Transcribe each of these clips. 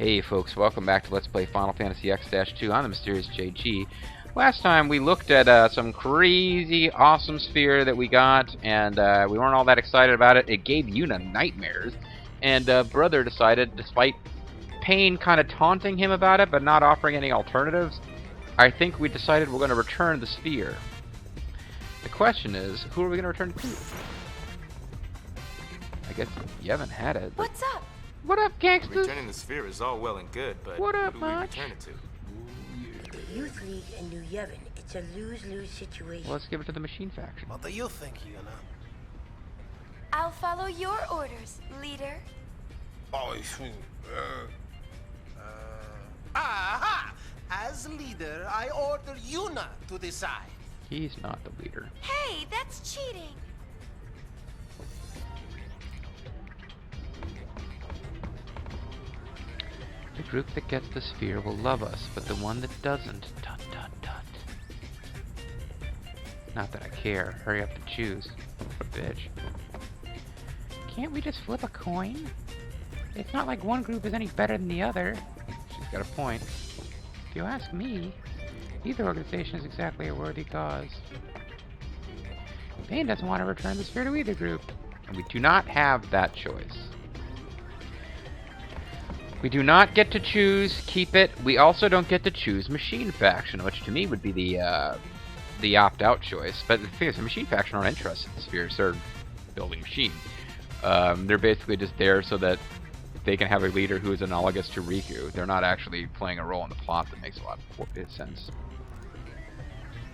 Hey folks, welcome back to Let's Play Final Fantasy X-2. I'm the Mysterious JG. Last time we looked at some crazy awesome sphere that we got, and we weren't all that excited about it. It gave Yuna nightmares, and Brother decided, despite Pain kind of taunting him about it, but not offering any alternatives, I think we decided we're going to return the sphere. The question is, who are we going to return it to? I guess Yevon had it. What's up? What up, gangsters? Returning the sphere is all well and good, but what up, who do we return it to? The Youth League and New Yevon. It's a lose-lose situation. Well, let's give it to the machine faction. What do you think, Yuna? I'll follow your orders, leader. Oh, aha! As leader, I order Yuna to decide. He's not the leader. Hey, that's cheating. The group that gets the sphere will love us, but the one that doesn't, dot dot dot. Not that I care. Hurry up and choose. What a bitch. Can't we just flip a coin? It's not like one group is any better than the other. She's got a point. If you ask me, neither organization is exactly a worthy cause. Pain doesn't want to return the sphere to either group, and we do not have that choice. We do not get to choose keep it. We also don't get to choose machine faction, which to me would be the opt-out choice. But the thing is, the machine faction aren't interested in spheres. They're building machine. They're basically just there so that they can have a leader who is analogous to Riku. They're not actually playing a role in the plot that makes a lot of sense.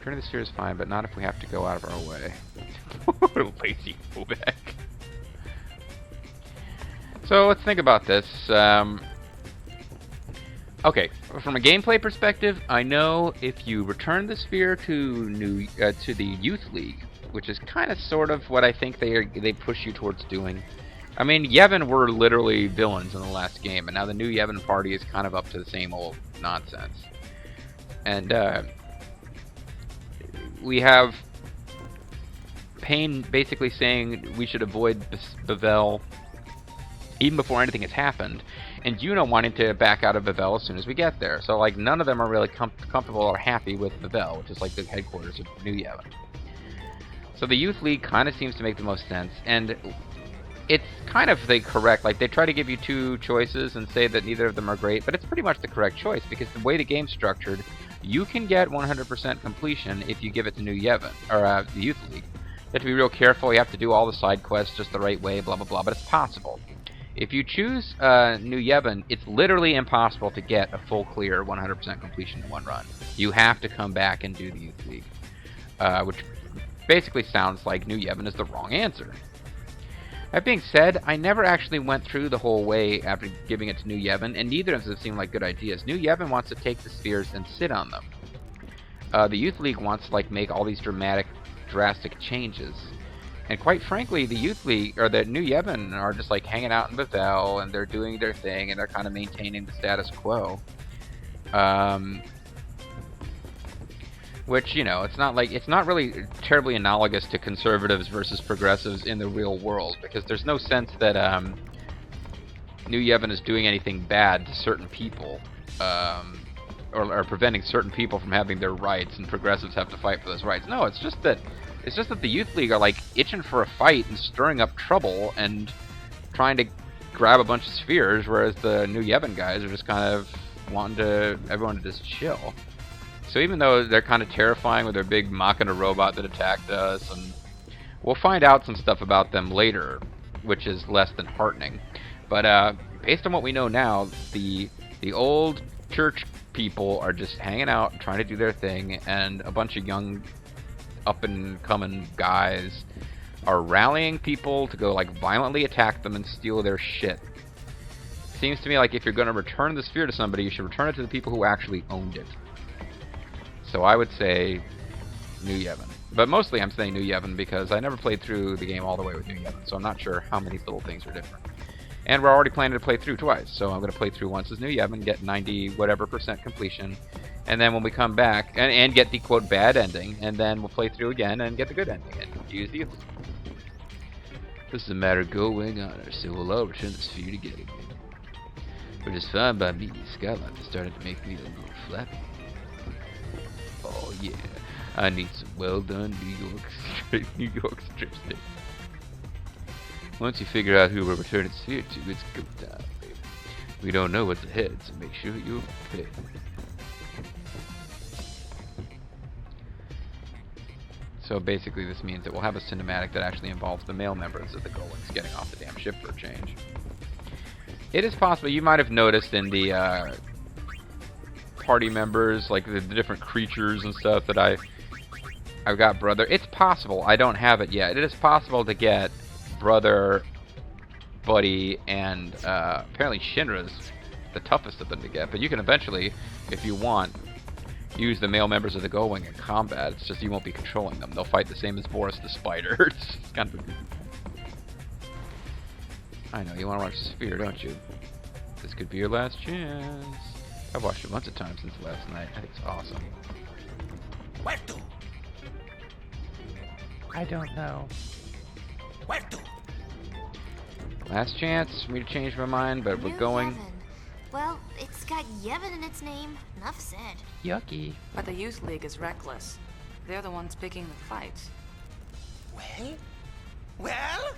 Turning the sphere is fine, but not if we have to go out of our way. Lazy Bobek. So let's think about this. Okay, from a gameplay perspective, I know if you return the sphere to the Youth League, which is kind of sort of what I think they push you towards doing. I mean, Yevon were literally villains in the last game, and now the new Yevon party is kind of up to the same old nonsense. And we have Pain basically saying we should avoid Bavel even before anything has happened, and Yuna wanting to back out of Bavel as soon as we get there. So, like, none of them are really comfortable or happy with Bavel, which is like the headquarters of New Yevon. So the Youth League kind of seems to make the most sense, and it's kind of the correct, like, they try to give you two choices and say that neither of them are great, but it's pretty much the correct choice, because the way the game's structured, you can get 100% completion if you give it to New Yevon, or the Youth League. You have to be real careful, you have to do all the side quests just the right way, blah blah blah, but it's possible. If you choose New Yevon, it's literally impossible to get a full clear 100% completion in one run. You have to come back and do the Youth League, which basically sounds like New Yevon is the wrong answer. That being said, I never actually went through the whole way after giving it to New Yevon, and neither of them seem like good ideas. New Yevon wants to take the spheres and sit on them. The Youth League wants to like make all these drastic changes. And quite frankly, the Youth League, or the New Yevon, are just like hanging out in Bavel, and they're doing their thing, and they're kind of maintaining the status quo. Which, you know, it's not really terribly analogous to conservatives versus progressives in the real world, because there's no sense that New Yevon is doing anything bad to certain people, or preventing certain people from having their rights, and progressives have to fight for those rights. No, it's just that the Youth League are like itching for a fight and stirring up trouble and trying to grab a bunch of spheres, whereas the New Yevon guys are just kind of wanting everyone to just chill. So even though they're kind of terrifying with their big Machina robot that attacked us, and we'll find out some stuff about them later, which is less than heartening. But based on what we know now, the old church people are just hanging out, trying to do their thing, and a bunch of young up-and-coming guys are rallying people to go like violently attack them and steal their shit. Seems to me like if you're going to return the sphere to somebody, you should return it to the people who actually owned it. So I would say New Yevon. But mostly I'm saying New Yevon because I never played through the game all the way with New Yevon, so I'm not sure how many little things are different. And we're already planning to play through twice, so I'm going to play through once as New Yevon, get 90 whatever % completion, and then when we come back, and get the quote bad ending, and then we'll play through again and get the good ending, and use the... This is a matter going on, so we'll all return the sphere to get it. Which is fine by me. Skylight is starting to make me a little flappy. Oh yeah. I need some well done New York strip steak. Once you figure out who we're returning sphere to, it's go time, baby. We don't know what's ahead, so make sure you're prepared. So basically this means that we'll have a cinematic that actually involves the male members of the Golings getting off the damn ship for a change. It is possible, you might have noticed in the party members, like the different creatures and stuff that I've got brother. It's possible, I don't have it yet. It is possible to get brother, buddy, and apparently Shinra's the toughest of them to get. But you can eventually, if you want, use the male members of the Gullwing in combat. It's just you won't be controlling them. They'll fight the same as Boris the Spider. It's kind of a good... I know, you want to watch Sphere, don't you? This could be your last chance. I've watched it a bunch of times since last night. I think it's awesome. Where to? I don't know. Where to? Last chance for me to change my mind, but we're going... Yevon. Well, it's got Yevon in its name. Enough said. Yucky. But the Youth League is reckless. They're the ones picking the fights. Well? Well?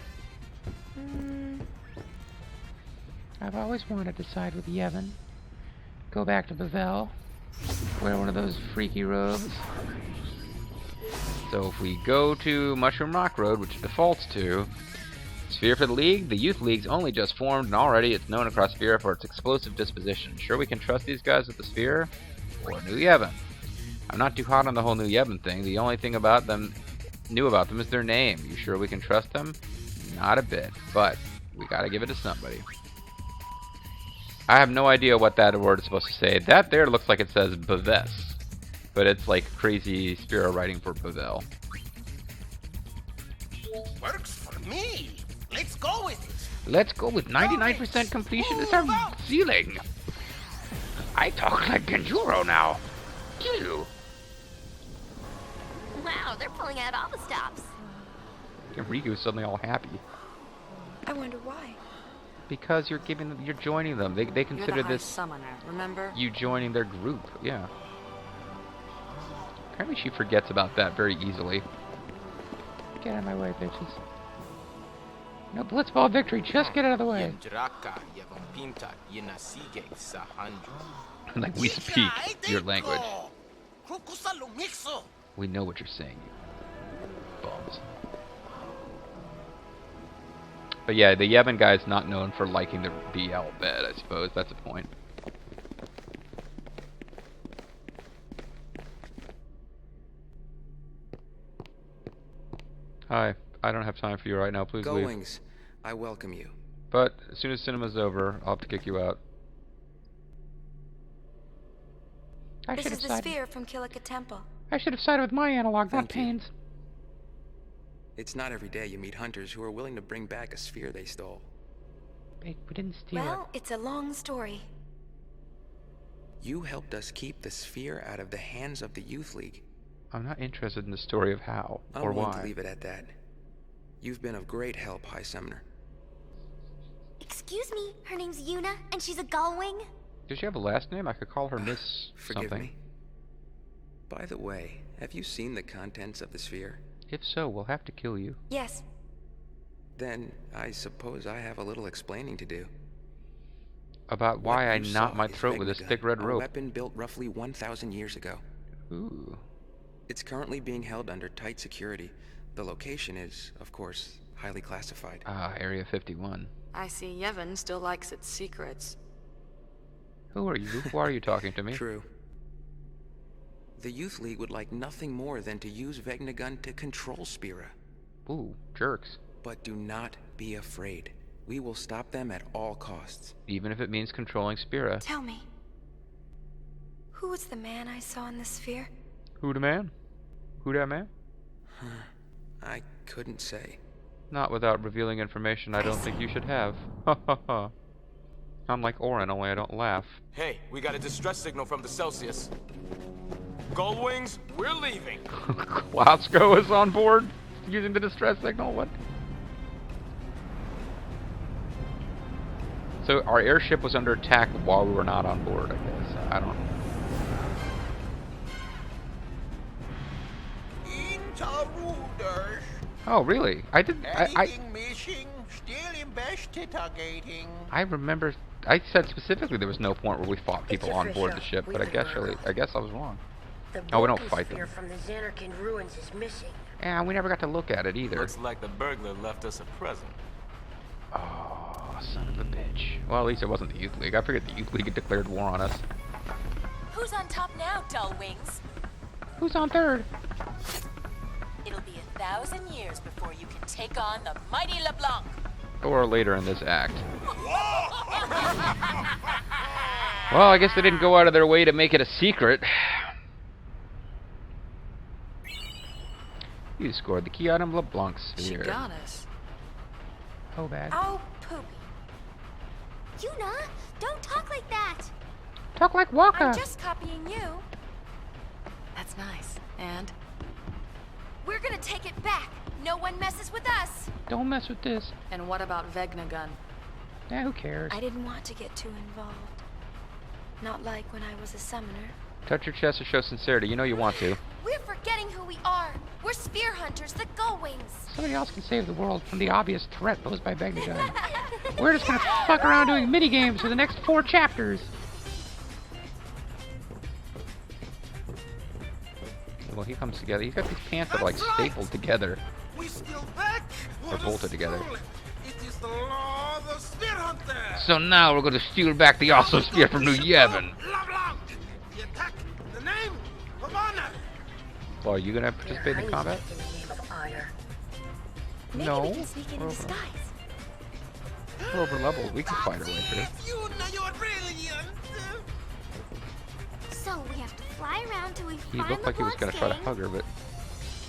I've always wanted to side with Yevon. Go back to Bavel. Wear one of those freaky robes. So if we go to Mushroom Rock Road, which it defaults to, Sphere for the League, the Youth League's only just formed, and already it's known across Sphere for its explosive disposition. Sure we can trust these guys with the Sphere? Or New Yevon? I'm not too hot on the whole New Yevon thing. The only thing about them, new about them, is their name. You sure we can trust them? Not a bit, but we gotta give it to somebody. I have no idea what that word is supposed to say. That there looks like it says Baves, but it's like crazy Spiro writing for Bavel. Works for me. Let's go with it. Let's go with 99% completion as our ceiling. I talk like Genjuro now. Ew. Wow, they're pulling out all the stops. And Riku's suddenly all happy. I wonder why. Because you're joining them. They You're consider the High this Summoner, remember? you joining their group. Yeah. Apparently she forgets about that very easily. Get out of my way, bitches. No blitzball victory. Just get out of the way. Like we speak your language. We know what you're saying, you bums. But yeah, the Yevon guy's not known for liking the BL bed, I suppose. That's a point. Hi, I don't have time for you right now. Please leave. Goings, I welcome you. But as soon as cinema's over, I'll have to kick you out. This is the sphere from Kilika Temple. I should have sided with my analog, not Thank you. Payne's. It's not every day you meet hunters who are willing to bring back a sphere they stole. We didn't steal Well, it's a long story. You helped us keep the sphere out of the hands of the Youth League. I'm not interested in the story of how I'm or willing to why. leave it at that. You've been of great help, High Summoner. Excuse me, her name's Yuna, and she's a Gullwing? Does she have a last name? I could call her Miss Forgive something. me. By the way, have you seen the contents of the sphere? If so, we'll have to kill you. Yes. Then I suppose I have a little explaining to do. About why What I you knot saw my is throat with this Vegnagun, thick red a rope. weapon built roughly 1,000 years ago. Ooh. It's currently being held under tight security. The location is, of course, highly classified. Ah, Area 51. I see Yevon still likes its secrets. Who are you? Why are you talking to me? True. The Youth League would like nothing more than to use Vegnagun to control Spira. Ooh, jerks. But do not be afraid. We will stop them at all costs. Even if it means controlling Spira. Tell me. Who was the man I saw in the sphere? Who the man? Who that man? I couldn't say. Not without revealing information I don't think you should have. Ha ha ha. I'm like Orin, only I don't laugh. Hey, we got a distress signal from the Celsius. Gullwings, we're leaving. Glasgow is on board using the distress signal. What? So our airship was under attack while we were not on board, I guess. I don't know. Intruders. Oh, really? I didn't. Anything missing? Still investigating. I remember. I said specifically there was no point where we fought people on board the ship, but I guess I was wrong. The Oh, we don't broken fight sphere them. from the Xanarkin ruins is missing. Yeah, we never got to look at it either. Looks like the burglar left us a present. Oh, son of a bitch. Well, at least it wasn't the Youth League. I figured the Youth League had declared war on us. Who's on top now, dull wings? Who's on third? It'll be 1,000 years before you can take on the mighty LeBlanc. Or later in this act. Well, I guess they didn't go out of their way to make it a secret. You scored the key item LeBlanc She sphere. got us. Oh, bad. Oh, poopy. Yuna, don't talk like that. Talk like Waka. I'm just copying you. That's nice. And? We're gonna take it back. No one messes with us. Don't mess with this. And what about Vegnagun? Yeah, who cares? I didn't want to get too involved. Not like when I was a summoner. Touch your chest to show sincerity. You know you want to. We're forgetting who we are. We're spear hunters, the Gullwings. Somebody else can save the world from the obvious threat posed by Vegnagun. We're just gonna fuck around doing minigames for the next 4 chapters. Well, he comes together. He's got these pants that are like stapled together. We still back. Or bolted together. It is the law of the spear hunter. So now we're gonna steal back the awesome spear from New Yevon. LeBlanc. The attack. The name of honor. Well, are you gonna participate in combat? In the name of honor. Maybe No. we can sneak in disguise. We're over leveled. We can fight our way through. Yuna, you're brilliant. So we have to fly around till we He find looked like he was gonna try to gang. hug her, but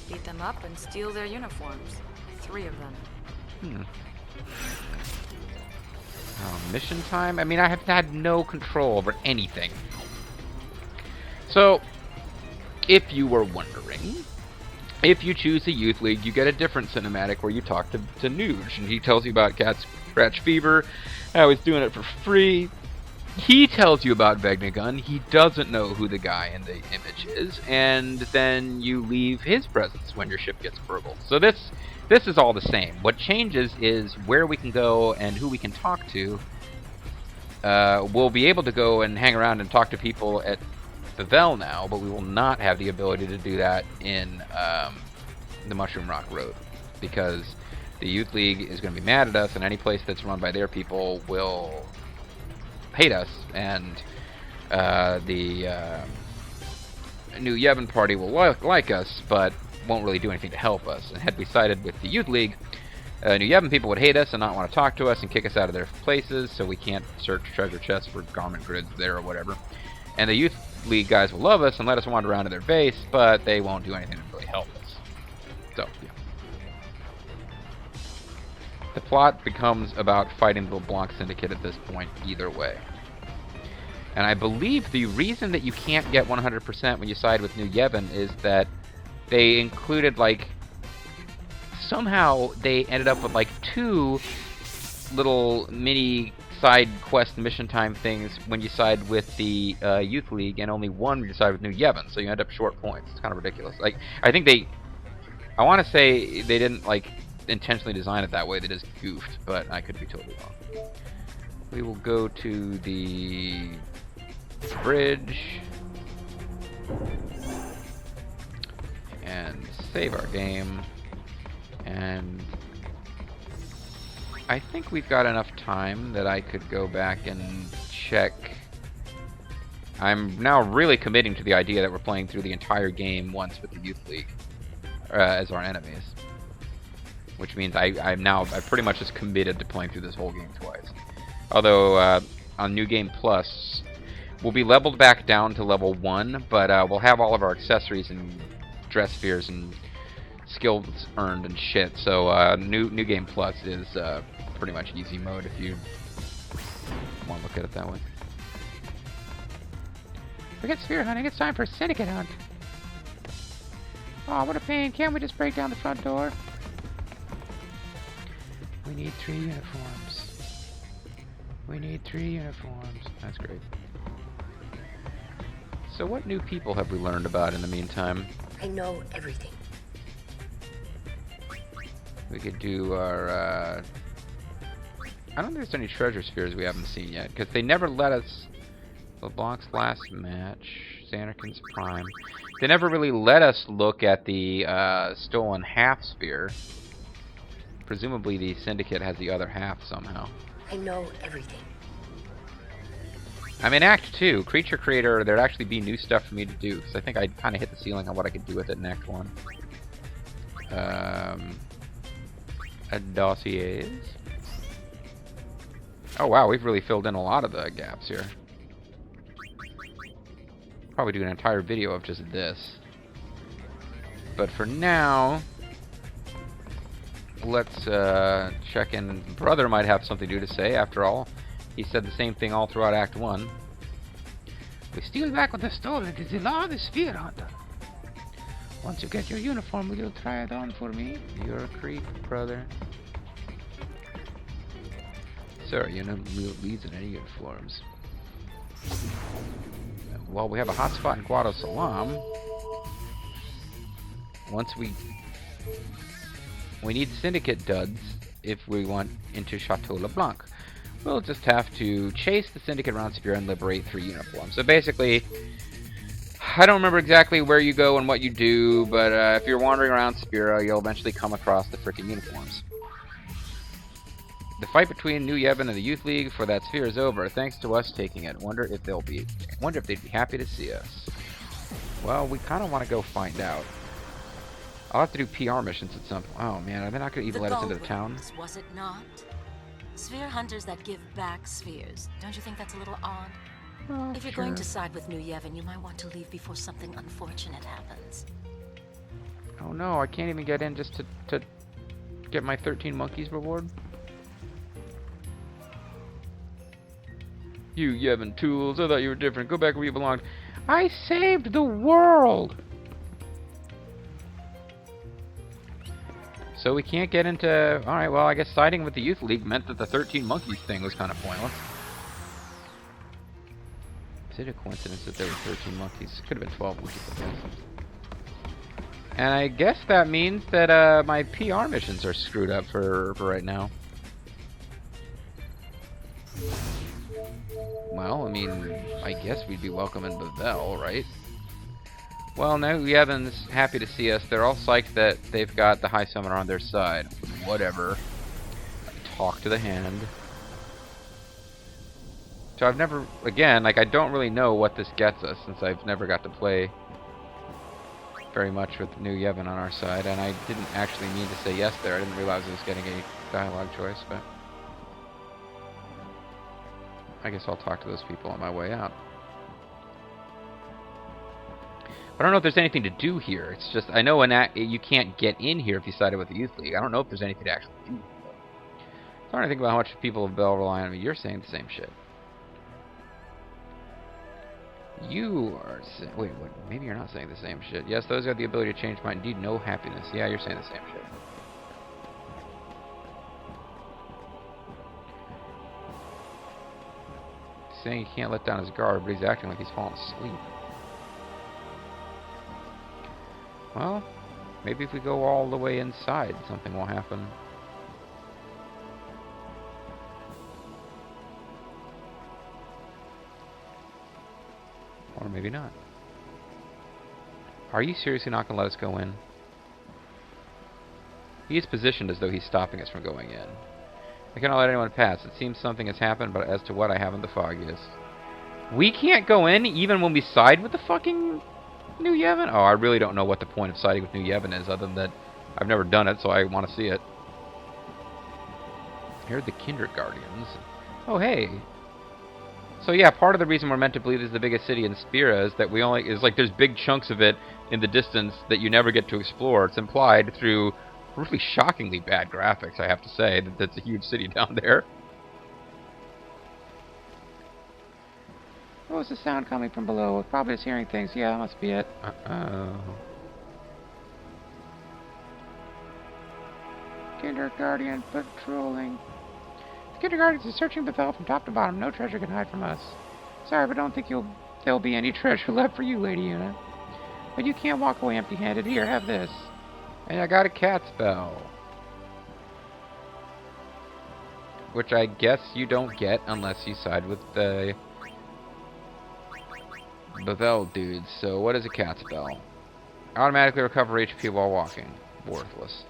Beat them up and steal their uniforms. 3 of them. Mission time? I mean, I have had no control over anything. So, if you were wondering, if you choose the Youth League, you get a different cinematic where you talk to Nuge, and he tells you about Cat Scratch Fever, how he's doing it for free. He tells you about Vegnagun. He doesn't know who the guy in the image is, and then you leave his presence when your ship gets burgled. So this is all the same. What changes is where we can go and who we can talk to. We'll be able to go and hang around and talk to people at Bevelle now, but we will not have the ability to do that in the Mushroom Rock Road, because the Youth League is going to be mad at us, and any place that's run by their people will hate us, and the New Yevon party will like us, but won't really do anything to help us. And had we sided with the Youth League, New Yevon people would hate us and not want to talk to us and kick us out of their places, so we can't search treasure chests for garment grids there or whatever. And the Youth League guys will love us and let us wander around to their base, but they won't do anything to really help us. So, yeah. The plot becomes about fighting the LeBlanc Syndicate at this point, either way. And I believe the reason that you can't get 100% when you side with New Yevon is that they included, like, somehow they ended up with, like, 2 little mini side quest mission time things when you side with the Youth League, and only 1 when you side with New Yevon, so you end up short points. It's kind of ridiculous. Like, I want to say they didn't, like, intentionally design it that way. They just goofed, but I could be totally wrong. We will go to the bridge and save our game, and I think we've got enough time that I could go back and check. I'm now really committing to the idea that we're playing through the entire game once with the Youth League as our enemies, which means I'm pretty much just committed to playing through this whole game twice. Although on New Game Plus, we'll be leveled back down to level 1, but we'll have all of our accessories and dress spheres and skills earned and shit. So New Game Plus is pretty much easy mode if you want to look at it that way. Forget sphere hunting. It's time for Syndicate hunt. Oh, what a pain! Can't we just break down the front door? We need 3 uniforms. We need 3 uniforms. That's great. So what new people have we learned about in the meantime? I know everything. We could do our, I don't think there's any treasure spheres we haven't seen yet, because they never let us... LeBlanc's last match, Xanarkin's Prime. They never really let us look at the stolen half sphere. Presumably the Syndicate has the other half somehow. I know everything. I'm in Act 2, Creature Creator, there'd actually be new stuff for me to do, because I think I kind of hit the ceiling on what I could do with it in Act 1. Dossiers. Oh wow, we've really filled in a lot of the gaps here. Probably do an entire video of just this. But for now, let's check in. Brother might have something new to say. After all, he said the same thing all throughout Act 1. We steal back what is stolen. It is the law of the Sphere Hunter. Once you get your uniform, will you try it on for me? You're a creep, brother. Sir, you know leads in any uniforms. Well, we have a hotspot in Guado Salam. Once we need Syndicate duds if we want into Chateau LeBlanc. We'll just have to chase the Syndicate around Sphere and liberate 3 uniforms. So basically, I don't remember exactly where you go and what you do, but if you're wandering around Spira, you'll eventually come across the frickin' uniforms. The fight between New Yevon and the Youth League for that sphere is over, thanks to us taking it. Wonder if they'd be happy to see us. Well, we kind of want to go find out. I'll have to do PR missions at some point. Oh man, are they not going to even let us into the town? Was it not? Sphere hunters that give back spheres. Don't you think that's a little odd? Oh, if you're going to side with New Yevon, you might want to leave before something unfortunate happens. Oh no, I can't even get in just to get my 13 monkeys reward. You Yevon tools, I thought you were different. Go back where you belonged. I saved the world! So we can't get into... Alright, well, I guess siding with the Youth League meant that the 13 monkeys thing was kind of pointless. Is it a coincidence that there were 13 monkeys? Could have been 12 monkeys, I guess. And I guess that means that my PR missions are screwed up for right now. Well, I mean, I guess we'd be welcome in Bavel, right? Well, no, Yevon's happy to see us. They're all psyched that they've got the High Summoner on their side. Whatever. Talk to the hand. So I've never, again, like I don't really know what this gets us since I've never got to play very much with New Yevon on our side, and I didn't actually mean to say yes there. I didn't realize I was getting a dialogue choice, but I guess I'll talk to those people on my way out. I don't know if there's anything to do here. It's just, I know you can't get in here if you sided with the Youth League. I don't know if there's anything to actually do. I'm trying to think about how much people of Bell rely on me. You're saying the same shit. You are saying... Wait, maybe you're not saying the same shit. Yes, those have the ability to change mind. Indeed, no happiness. Yeah, you're saying the same shit. He's saying he can't let down his guard, but he's acting like he's fallen asleep. Well, maybe if we go all the way inside, something will happen. Or maybe not. Are you seriously not going to let us go in? He is positioned as though he's stopping us from going in. I cannot let anyone pass. It seems something has happened, but as to what, I haven't the foggiest. We can't go in even when we side with the fucking New Yevon? Oh, I really don't know what the point of siding with New Yevon is, other than that I've never done it, so I want to see it. Here are the Kindergardians. Oh, hey. So yeah, part of the reason we're meant to believe this is the biggest city in Spira is that there's big chunks of it in the distance that you never get to explore. It's implied through really shockingly bad graphics, I have to say, that that's a huge city down there. What was the sound coming from below? We're probably just hearing things. Yeah, that must be it. Uh-oh. Kindergarten patrolling. Security guards is searching Bethel from top to bottom. No treasure can hide from us. Sorry, but I don't think there'll be any treasure left for you, Lady Una. But you can't walk away empty-handed. Here, have this. And I got a cat spell. Which I guess you don't get unless you side with the Bethel dudes. So what is a cat spell? Automatically recover HP while walking. Worthless.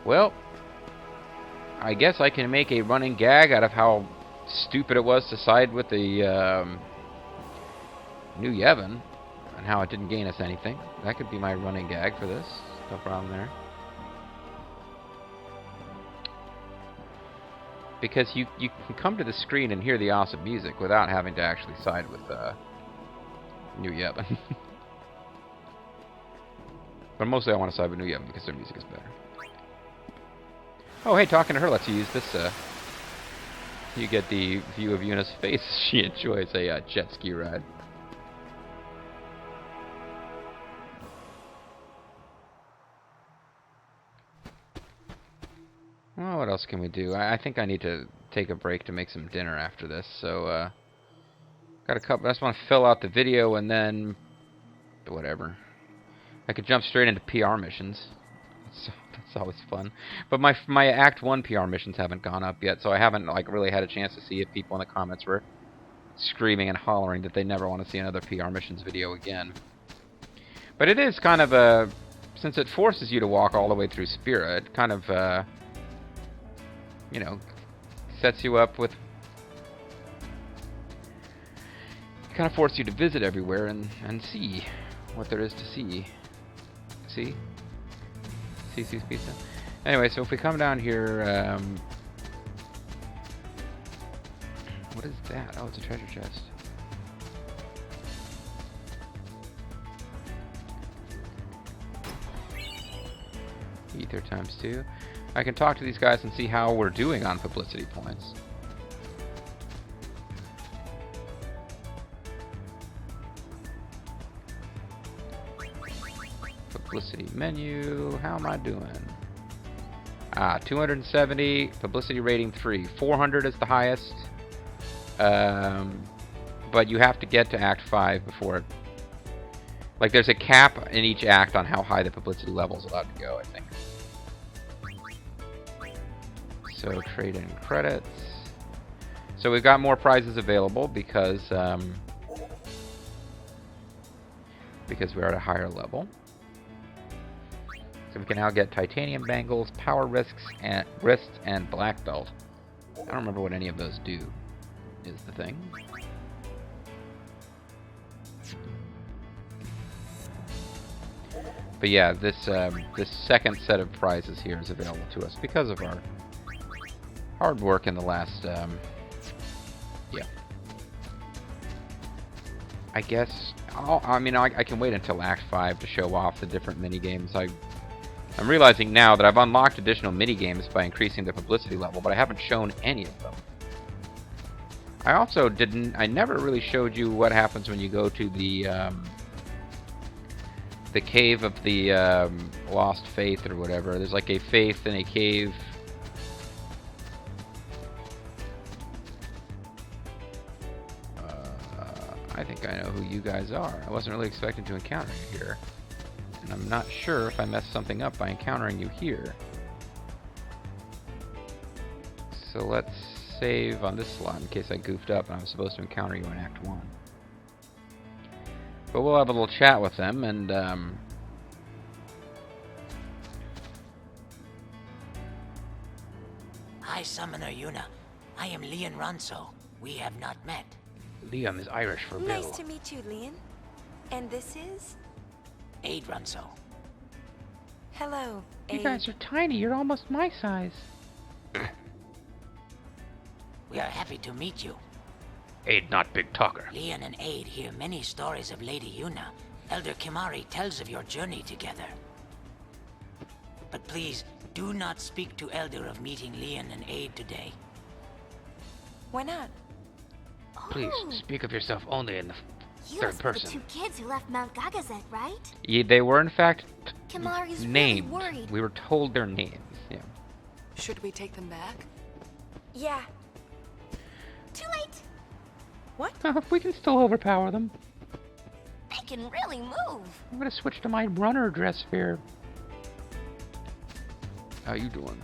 Well, I guess I can make a running gag out of how stupid it was to side with the new Yevon and how it didn't gain us anything. That could be my running gag for this. No problem there. Because you can come to the screen and hear the awesome music without having to actually side with new Yevon. But mostly I want to side with new Yevon because their music is better. Oh, hey, talking to her lets you use this. You get the view of Yuna's face as she enjoys a jet ski ride. Well, what else can we do? I think I need to take a break to make some dinner after this. So, got a couple. I just want to fill out the video and then whatever. I could jump straight into PR missions. That's always fun. But my Act 1 PR missions haven't gone up yet, so I haven't like really had a chance to see if people in the comments were screaming and hollering that they never want to see another PR missions video again. But it is kind of a, since it forces you to walk all the way through Spira, it kind of you know, sets you up with, kind of forces you to visit everywhere and see what there is to see. See? CC's Pizza. Anyway, so if we come down here, what is that? Oh, it's a treasure chest. Ether times 2. I can talk to these guys and see how we're doing on publicity points. Publicity menu. How am I doing? 270. Publicity rating 3. 400 is the highest. But you have to get to Act 5 before it. Like, there's a cap in each act on how high the publicity level is allowed to go, I think. So, trade in credits. So, we've got more prizes available because we're at a higher level. So we can now get titanium bangles, power wrists, and black belt. I don't remember what any of those do, is the thing. But yeah, this second set of prizes here is available to us because of our hard work in the last, yeah. I guess, I can wait until Act 5 to show off the different mini-games. I'm realizing now that I've unlocked additional mini-games by increasing the publicity level, but I haven't shown any of them. I never really showed you what happens when you go to the cave of the lost faith or whatever. There's like a faith in a cave. I think I know who you guys are. I wasn't really expecting to encounter you here. And I'm not sure if I messed something up by encountering you here. So let's save on this slot in case I goofed up and I'm supposed to encounter you in Act 1. But we'll have a little chat with them and Hi, Summoner Yuna. I am Leon Ronso. We have not met. Liam is Irish for Bill. Nice to meet you, Leon. And this is? Aid Ronso. Hello, You Aid. guys are tiny. You're almost my size. We are happy to meet you. Aid, not big talker. Leon and Aid hear many stories of Lady Yuna. Elder Kimari tells of your journey together. But please, do not speak to Elder of meeting Leon and Aid today. Why not? Please, speak of yourself only in the You Third must be person. the 2 kids who left Mount Gagazet, right? Yeah, they were in fact Kimari's named. really worried. We were told their names. Yeah. Should we take them back? Yeah. Too late. What? We can still overpower them. They can really move. I'm gonna switch to my runner dress here. How you doing?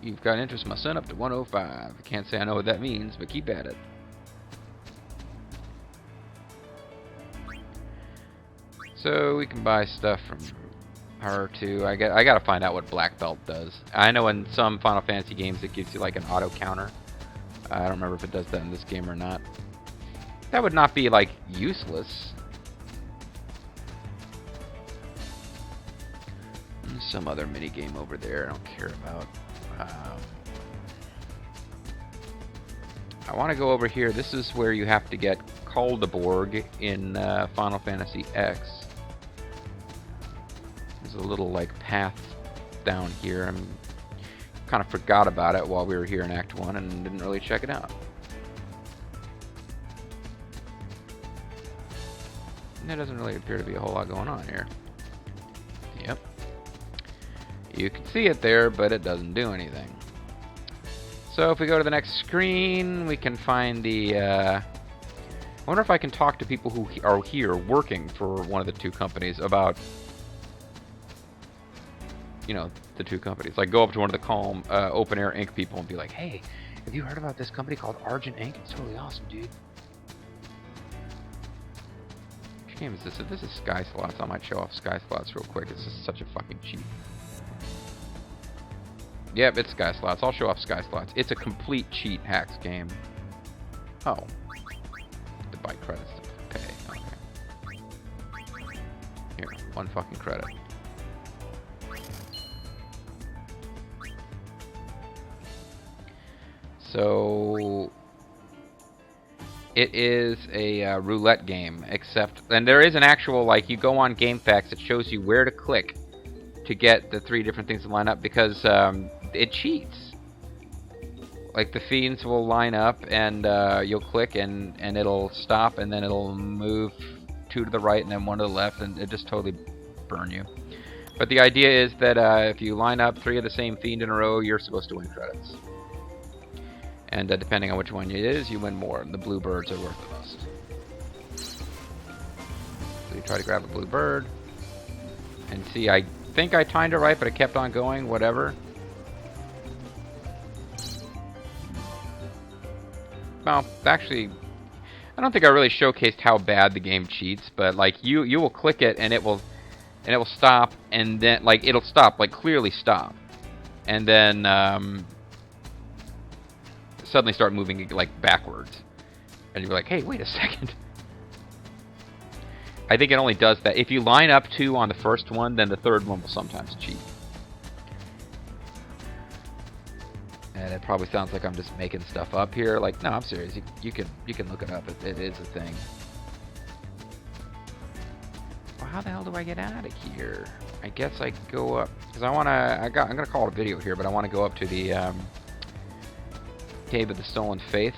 You've got interest in my son up to 105. I can't say I know what that means, but keep at it. So we can buy stuff from her too. I gotta find out what black belt does. I know in some Final Fantasy games it gives you like an auto counter. I don't remember if it does that in this game or not. That would not be like useless. There's some other mini game over there I don't care about. I want to go over here. This is where you have to get Kaldeborg in Final Fantasy X. There's a little like path down here. I kind of forgot about it while we were here in Act 1 and didn't really check it out. There doesn't really appear to be a whole lot going on here. Yep. You can see it there, but it doesn't do anything. So if we go to the next screen, we can find the... I wonder if I can talk to people who are here working for one of the 2 companies about... You know, the 2 companies. Like, go up to one of the calm, open-air ink people and be like, hey, have you heard about this company called Argent Ink? It's totally awesome, dude. Which game is this? If this is Sky Slots, I might show off Sky Slots real quick. This is such a fucking cheat. Yep, it's Sky Slots. I'll show off Sky Slots. It's a complete cheat hacks game. Oh. To buy credits to pay. Okay. Here, 1 fucking credit. So it is a roulette game, except, and there is an actual, like, you go on GameFAQs, it shows you where to click to get the 3 different things to line up, because it cheats. Like, the fiends will line up, and you'll click, and it'll stop, and then it'll move 2 to the right, and then 1 to the left, and it just totally burn you. But the idea is that if you line up 3 of the same fiend in a row, you're supposed to win credits. And depending on which one it is, you win more. The blue birds are worth the most. So you try to grab a blue bird. And see, I think I timed it right, but it kept on going, whatever. Well, actually, I don't think I really showcased how bad the game cheats, but like you will click it and it will stop, and then like it'll stop, like clearly stop. And then suddenly start moving like backwards, and you're like, hey, wait a second. I think it only does that if you line up 2 on the first one, then the 3rd one will sometimes cheat. And it probably sounds like I'm just making stuff up here. Like, no, I'm serious. You can look it up. It is a thing. Well, how the hell do I get out of here? I guess I go up because I'm gonna call it a video here, but I want to go up to the Cave of the Stolen Faith.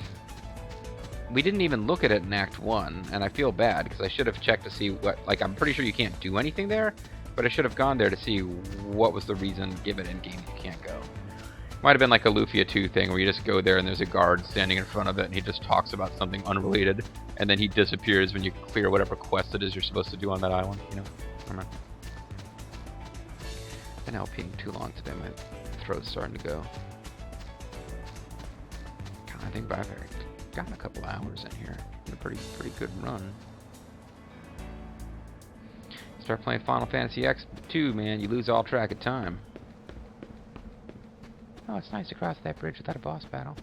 We didn't even look at it in Act 1, and I feel bad, because I should have checked to see what... Like, I'm pretty sure you can't do anything there, but I should have gone there to see what was the reason given in game you can't go. Might have been like a Lufia 2 thing, where you just go there and there's a guard standing in front of it, and he just talks about something unrelated, and then he disappears when you clear whatever quest it is you're supposed to do on that island, you know? I don't know. Been LPing too long today, my throat's starting to go. I think I've gotten a couple hours in here. A pretty good run. Start playing Final Fantasy X-2, man. You lose all track of time. Oh, it's nice to cross that bridge without a boss battle.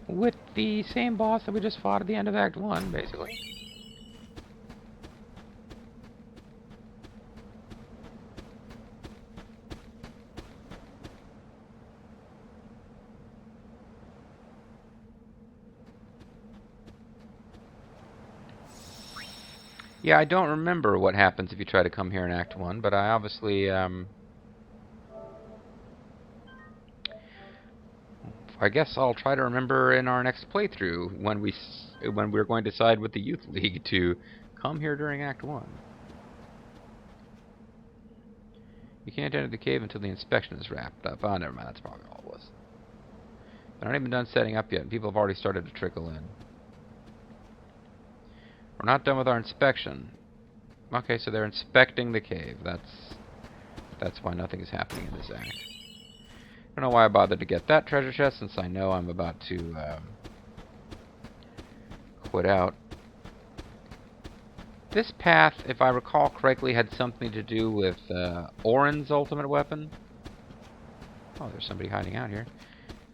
With the same boss that we just fought at the end of Act 1, basically. Yeah, I don't remember what happens if you try to come here in Act 1, but I obviously, I guess I'll try to remember in our next playthrough when we when we were going to side with the Youth League to come here during Act 1. You can't enter the cave until the inspection is wrapped up. Oh, never mind. That's probably all it was. They're not even done setting up yet, and people have already started to trickle in. We're not done with our inspection. Okay, so they're inspecting the cave. That's why nothing is happening in this act. I don't know why I bothered to get that treasure chest, since I know I'm about to quit out. This path, if I recall correctly, had something to do with Orin's ultimate weapon. Oh, there's somebody hiding out here.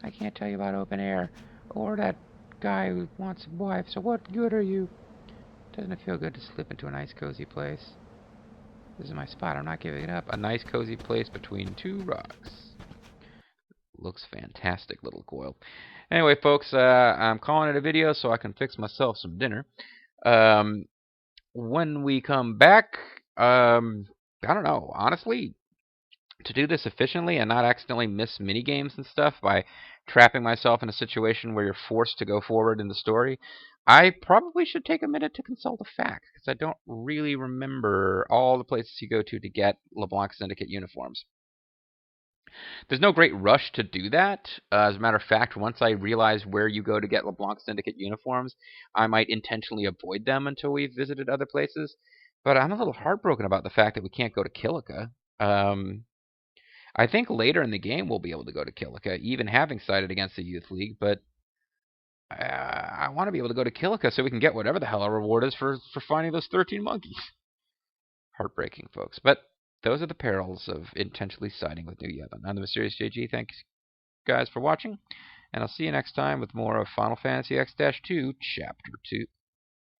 I can't tell you about open air, or that guy who wants a wife, so what good are you? Doesn't it feel good to slip into a nice cozy place? This is my spot, I'm not giving it up. A nice cozy place between two rocks. Looks fantastic, little Goyle. Anyway, folks, I'm calling it a video so I can fix myself some dinner. When we come back, I don't know, honestly, to do this efficiently and not accidentally miss minigames and stuff by trapping myself in a situation where you're forced to go forward in the story, I probably should take a minute to consult a fact, because I don't really remember all the places you go to get LeBlanc Syndicate uniforms. There's no great rush to do that. As a matter of fact, once I realize where you go to get LeBlanc Syndicate uniforms, I might intentionally avoid them until we've visited other places. But I'm a little heartbroken about the fact that we can't go to Kilika. I think later in the game we'll be able to go to Kilika, even having sided against the Youth League, but I want to be able to go to Kilika so we can get whatever the hell our reward is for finding those 13 monkeys. Heartbreaking, folks. But those are the perils of intentionally siding with New Yevon. I'm the Mysterious JG. Thanks, guys, for watching, and I'll see you next time with more of Final Fantasy X-2 Chapter 2.